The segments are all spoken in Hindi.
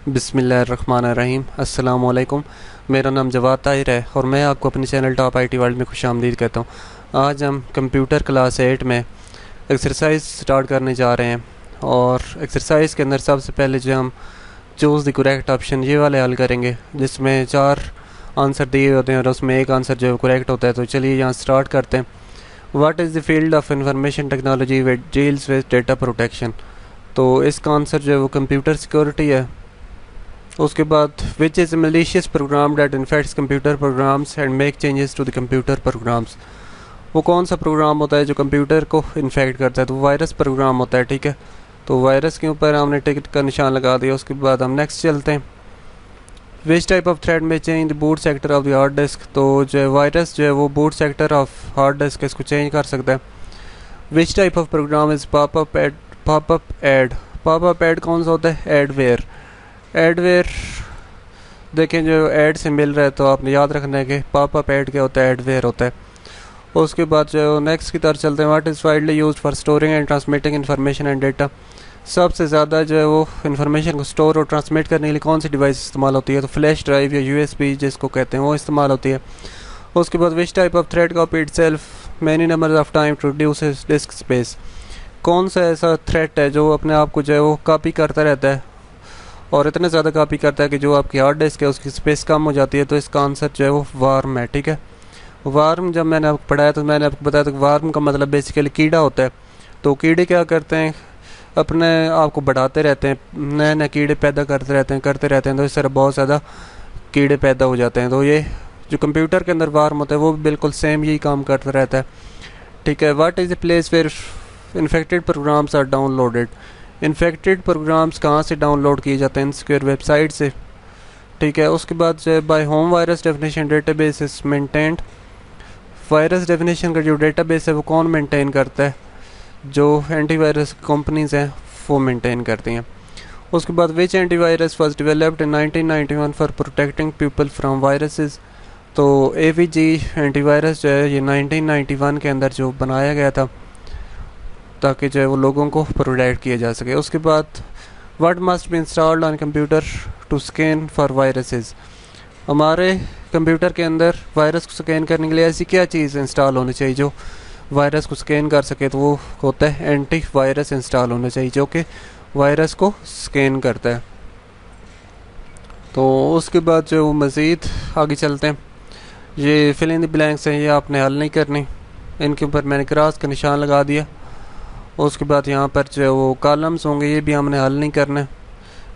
बिस्मिल्लाहिर्रहमानिर्रहीम। अस्सलामुअलैकुम। मेरा नाम जवाद ताहिर है और मैं आपको अपने चैनल टॉप आईटी वर्ल्ड में खुशामदीद कहता हूँ। आज हम कंप्यूटर क्लास 8 में एक्सरसाइज स्टार्ट करने जा रहे हैं और एक्सरसाइज के अंदर सबसे पहले जो हम चूज़ द करेक्ट ऑप्शन ये वाले हल करेंगे, जिसमें 4 आंसर दिए होते हैं और उसमें एक आंसर जो है करेक्ट होता है। तो चलिए यहाँ स्टार्ट करते हैं। What is the field of information technology which deals with data protection. तो इसका आंसर जो है वो कंप्यूटर सिक्योरिटी है। उसके बाद which is malicious program that infects computer programs and make changes to the computer programs. वो कौन सा प्रोग्राम होता है जो कंप्यूटर को इन्फेक्ट करता है? तो वायरस प्रोग्राम होता है। ठीक है, तो वायरस के ऊपर हमने टिक का निशान लगा दिया। उसके बाद हम नेक्स्ट चलते हैं। Which type of threat may change the boot sector of the hard disk. तो जो है वायरस जो है वो boot sector of hard disk इसको चेंज कर सकता है। Which type of program is popup ad. Popup ad कौन सा होता है? एडवेयर। एडवेयर देखें जो ऐड से मिल रहा है, तो आपने याद रखना है कि पॉपअप ऐड क्या होता है, एडवेयर होता है। उसके बाद जो नेक्स्ट की तरफ चलते हैं। What is widely used for storing and transmitting information and data. सबसे ज़्यादा जो है वो इन्फॉर्मेशन को स्टोर और ट्रांसमिट करने के लिए कौन सी डिवाइस इस्तेमाल होती है? तो फ्लैश ड्राइव या यूएसबी जिसको कहते हैं वो इस्तेमाल होती है। उसके बाद which type of threat copy itself many number of time to reduce disk space. कौन सा ऐसा थ्रेड है जो अपने आप को जो है वो कॉपी करता रहता है और इतने ज़्यादा कॉपी करता है कि जो आपकी हार्ड डिस्क है उसकी स्पेस कम हो जाती है? तो इसका आंसर जो है वो वार्म है। ठीक है, वार्म जब मैंने आपको पढ़ाया तो मैंने आपको बताया था कि वार्म का मतलब बेसिकली कीड़ा होता है। तो कीड़े क्या करते हैं, अपने आप को बढ़ाते रहते हैं, नए नए कीड़े पैदा करते रहते हैं। तो इस तरह बहुत ज़्यादा कीड़े पैदा हो जाते हैं। तो ये जो कंप्यूटर के अंदर वार्म होता है वो बिल्कुल सेम यही काम करता रहता है। ठीक है, what is the place where infected programs are downloaded. Infected programs कहाँ से डाउनलोड किए जाते हैं? इनसिक्योर वेबसाइट से। ठीक है, उसके बाद जो है by whom virus definition database is maintained. Virus definition का जो डेटाबेस है वो कौन मेंटेन करता है? जो एंटीवायरस कंपनीज हैं वो मेंटेन करती हैं। उसके बाद which antivirus was developed in 1991 for protecting people from viruses. तो एवीजी एंटीवायरस जो है ये 1991 के अंदर जो बनाया गया था ताकि जो है वो लोगों को प्रोटेक्ट किया जा सके। उसके बाद what must be installed on computer to scan for viruses. हमारे कंप्यूटर के अंदर वायरस को स्कैन करने के लिए ऐसी क्या चीज़ इंस्टॉल होनी चाहिए जो वायरस को स्कैन कर सके? तो वो होता है एंटी वायरस इंस्टॉल होना चाहिए जो कि वायरस को स्कैन करता है। तो उसके बाद जो मज़ीद आगे चलते हैं। ये फिल इन द ब्लैंक्स हैं, ये आपने हल नहीं करनी। इनके ऊपर मैंने क्रॉस का निशान लगा दिया। उसके बाद यहाँ पर जो है वो कॉलम्स होंगे, ये भी हमने हल नहीं करना।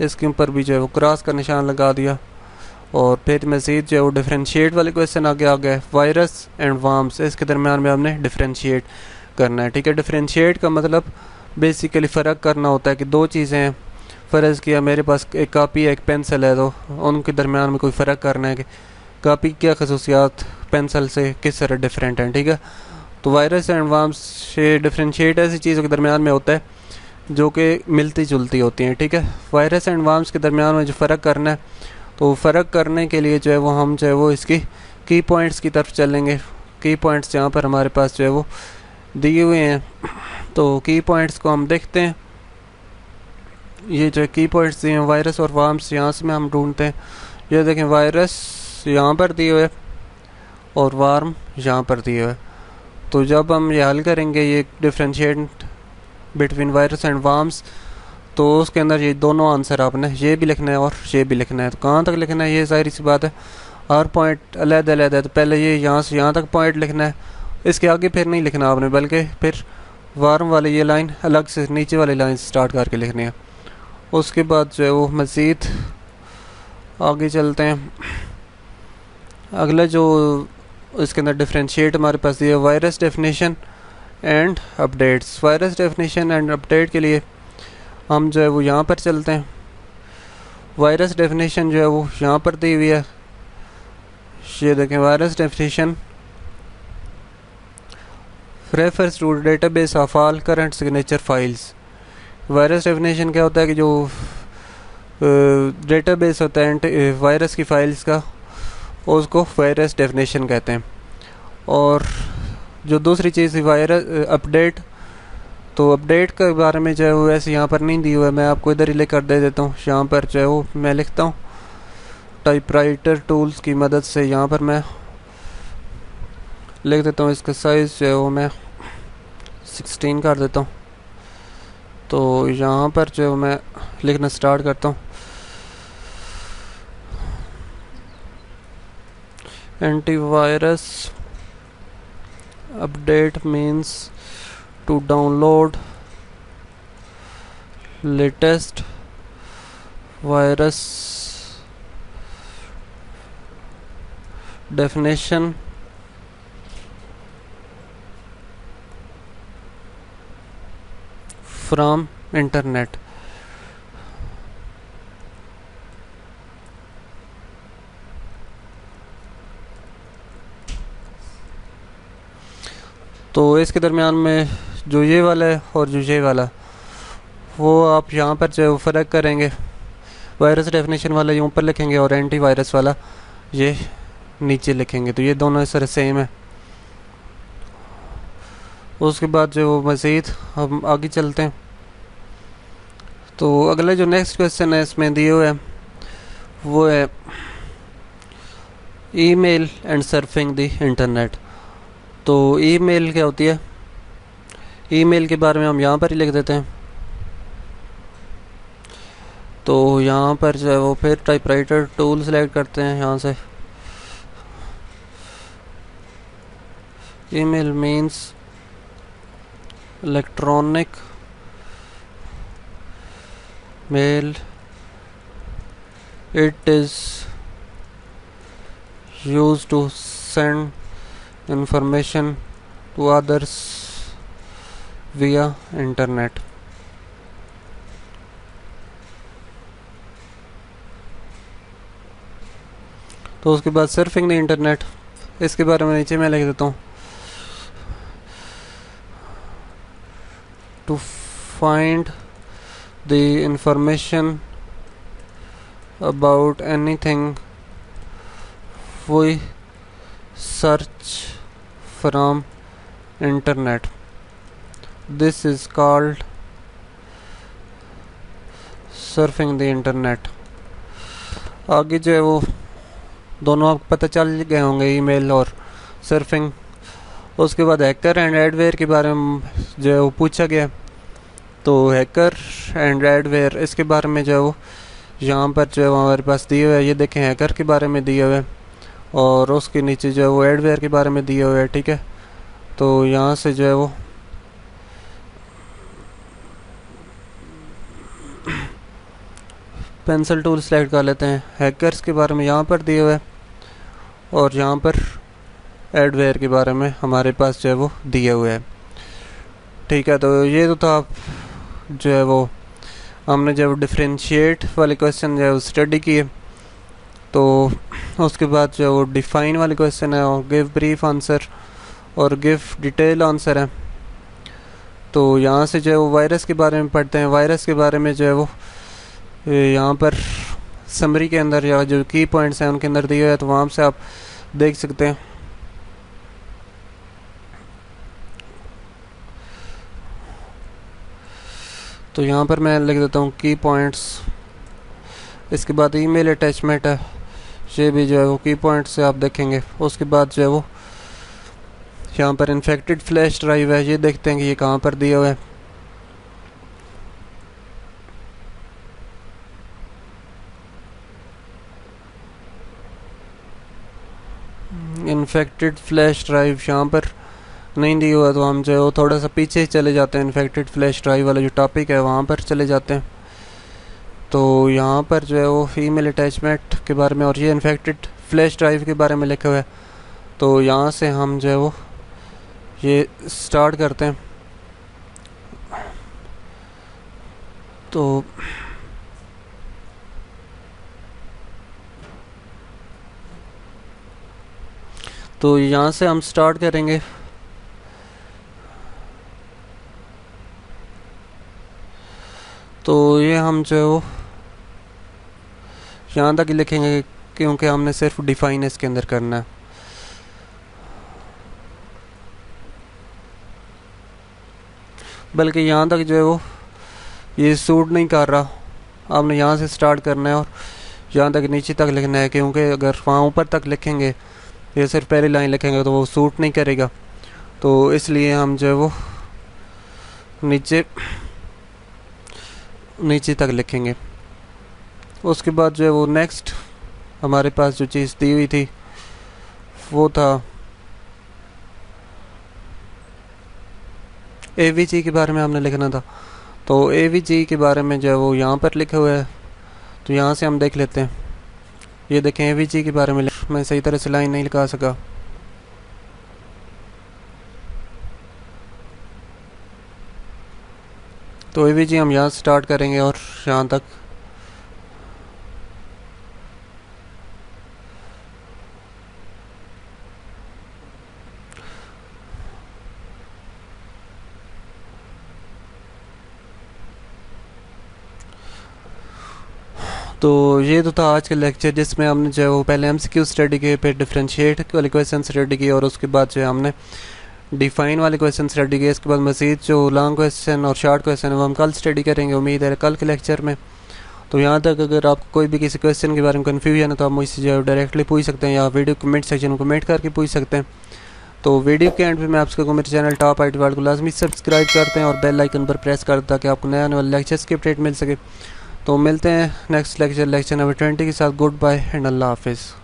इसके ऊपर भी जो है वो क्रॉस का निशान लगा दिया। और फिर मज़ीद जो है वो डिफरेंशिएट वाले क्वेश्चन आगे आ गए। वायरस एंड वार्म्स, इसके दरमियान में हमने डिफरेंशिएट करना है। ठीक है, डिफरेंशिएट का मतलब बेसिकली फ़र्क करना होता है कि दो चीज़ें हैं। फ़र्ज़ किया मेरे पास एक कापी है एक पेंसिल है, तो उनके दरमियान में कोई फ़र्क करना है कि कापी की क्या खसूसियात पेंसिल से किस तरह डिफरेंट हैं। ठीक है, तो वायरस एंड वार्म्स से डिफरेंशिएट ऐसी चीज़ों के दरमियान में होता है जो कि मिलती जुलती होती हैं। ठीक है, वायरस एंड वार्म्स के दरमियान में जो फ़र्क करना है, तो फ़र्क करने के लिए जो है वो हम जो है वो इसकी की पॉइंट्स की तरफ चलेंगे। की पॉइंट्स यहाँ पर हमारे पास जो है वो दिए हुए हैं, तो की पॉइंट्स को हम देखते हैं। ये जो की पॉइंट्स दिए हैं वायरस और वार्म्स, यहाँ से में हम ढूंढते हैं। ये देखें, वायरस यहाँ पर दिए हुए और वार्म यहाँ पर दिए हुए। तो जब हम ये हल करेंगे ये differentiate between virus and warms, तो उसके अंदर ये दोनों आंसर आपने ये भी लिखना है और ये भी लिखना है। तो कहाँ तक लिखना है? ये ज़ाहिर सी बात है, हर पॉइंट अलग-अलग है। तो पहले ये यहाँ से यहाँ तक पॉइंट लिखना है, इसके आगे फिर नहीं लिखना आपने, बल्कि फिर वार्म वाली ये लाइन अलग से नीचे वाली लाइन से स्टार्ट करके लिखनी है। उसके बाद जो है वो मज़ीद आगे चलते हैं। अगला जो इसके अंदर डिफरेंशिएट हमारे पास दिया virus definition and updates. Virus definition and update के लिए हम जो है वो यहाँ पर चलते हैं। वायरस डेफिनेशन जो है वो यहाँ पर दी हुई है। ये देखें, virus definition refers to database of all current signature files. Virus definition क्या होता है कि जो डेटाबेस होता है वायरस की फ़ाइल्स का, उसको वायरस डेफिनेशन कहते हैं। और जो दूसरी चीज़ वायरस अपडेट, तो अपडेट के बारे में जो है वो वैसे यहाँ पर नहीं दी हुआ है, मैं आपको इधर ही लेकर दे देता हूँ। यहाँ पर जो है वो मैं लिखता हूँ टाइपराइटर टूल्स की मदद से, यहाँ पर मैं लिख देता हूँ इसका साइज़ जो है वो मैं 16 कर देता हूँ। तो यहाँ पर जो मैं लिखना स्टार्ट करता हूँ, antivirus update means to download latest virus definition from internet। तो इसके दरमियान में जो ये वाला है और जो ये वाला, वो आप यहाँ पर जो फ़र्क करेंगे, वायरस डेफिनेशन वाला ये ऊपर लिखेंगे और एंटी वायरस वाला ये नीचे लिखेंगे, तो ये दोनों इस तरह सेम है। उसके बाद जो मज़ीद हम आगे चलते हैं, तो अगला जो नेक्स्ट क्वेश्चन है इसमें दिए हुए है वो है email and surfing the internet. तो ईमेल क्या होती है, ईमेल के बारे में हम यहाँ पर ही लिख देते हैं। तो यहाँ पर जो है वो फिर टाइपराइटर टूल सेलेक्ट करते हैं यहाँ से। Email means electronic mail, it is used to send information to others via internet। तो उसके बाद सर्फिंग द इंटरनेट, इसके बारे में नीचे मैं लिख देता हूँ, to find the information about anything we search from internet, this is called surfing the internet। आगे जो है वो दोनों आपको पता चल गए होंगे, ईमेल और सर्फिंग। उसके बाद हैकर एंड एडवेयर के बारे में जो है वो पूछा गया। तो हैकर एंड एडवेयर, इसके बारे में जो है वो यहाँ पर जो है वो हमारे पास दिए हुए है, ये देखें हैकर के बारे में दिए हुए है और उसके नीचे जो है वो एडवेयर के बारे में दिए हुए है। ठीक है, तो यहाँ से जो है वो पेंसिल टूल सेलेक्ट कर लेते हैं। हैकर्स के बारे में यहाँ पर दिए हुए है और यहाँ पर एडवेयर के बारे में हमारे पास जो है वो दिए हुए है। ठीक है, तो ये तो था जो है वो हमने जब डिफरेंशिएट वाले क्वेश्चन जो है वो स्टडी किए। तो उसके बाद जो वो डिफाइन वाले क्वेश्चन है और गिव ब्रीफ आंसर और गिव डिटेल आंसर है। तो यहाँ से जो है वो वायरस के बारे में पढ़ते हैं। वायरस के बारे में जो है वो यहाँ पर समरी के अंदर या जो की पॉइंट्स हैं उनके अंदर दिए हुए हैं, तो वहाँ से आप देख सकते हैं। तो यहाँ पर मैं लिख देता हूँ की पॉइंट्स। इसके बाद ईमेल अटैचमेंट है, ये भी जो है वो की पॉइंट से आप देखेंगे। उसके बाद जो है वो यहाँ पर इन्फेक्टेड फ्लैश ड्राइव है, ये देखते हैं कि ये कहाँ पर दिया हुआ है। इन्फेक्टेड फ्लैश ड्राइव यहाँ पर नहीं दिया हुआ, तो हम जो है वो थोड़ा सा पीछे चले जाते हैं। इन्फेक्टेड फ्लैश ड्राइव वाला जो टॉपिक है वहाँ पर चले जाते हैं। तो यहाँ पर जो है वो ईमेल अटैचमेंट के बारे में और ये इन्फेक्टेड फ्लैश ड्राइव के बारे में लिखा हुआ है। तो यहाँ से हम जो है वो ये स्टार्ट करते हैं। तो यहाँ से हम स्टार्ट करेंगे। तो ये हम जो है वो यहाँ तक लिखेंगे क्योंकि हमने सिर्फ डिफाइन इसके अंदर करना है। बल्कि यहाँ तक जो है वो ये सूट नहीं कर रहा। आपने यहाँ से स्टार्ट करना है और यहाँ तक नीचे तक लिखना है, क्योंकि अगर वहाँ ऊपर तक लिखेंगे, ये सिर्फ पहली लाइन लिखेंगे तो वो सूट नहीं करेगा। तो इसलिए हम जो है वो नीचे नीचे तक लिखेंगे। उसके बाद जो है वो नेक्स्ट हमारे पास जो चीज़ दी हुई थी वो था AVG के बारे में हमने लिखना था। तो AVG के बारे में जो है वो यहाँ पर लिखा हुआ है, तो यहाँ से हम देख लेते हैं। ये देखें AVG के बारे में मैं सही तरह से लाइन नहीं लिखा सका। तो AVG हम यहाँ स्टार्ट करेंगे और यहाँ तक तो ये तो था आज का लेक्चर, जिसमें हमने जो है वो पहले MCQ स्टडी किए, फिर डिफरेंशिएट वाले क्वेश्चन स्टडी किए और उसके बाद जो है हमने डिफाइन वाले क्वेश्चन स्टडी किए। इसके बाद मज़ीद जो लॉन्ग क्वेश्चन और शॉर्ट क्वेश्चन है वो हम कल स्टडी करेंगे, उम्मीद है कल के लेक्चर में। तो यहाँ तक अगर आपको कोई भी किसी क्वेश्चन के बारे में कन्फ्यूजन है तो आप मुझसे जो है डायरेक्टली पूछ सकते हैं या वीडियो कमेंट सेक्शन में कमेंट करके पूछ सकते हैं। तो वीडियो के एंड पे मैं आपसे कहूँगा मेरे चैनल टॉप IT वर्ल्ड को लाजमी सब्सक्राइब करते हैं और बेल आइकन पर प्रेस कर ताकि आपको नया आने वाले लेक्चर्स की अपडेट मिल सके। तो मिलते हैं नेक्स्ट लेक्चर नंबर 20 के साथ। गुड बाय एंड अल्लाह हाफिज़।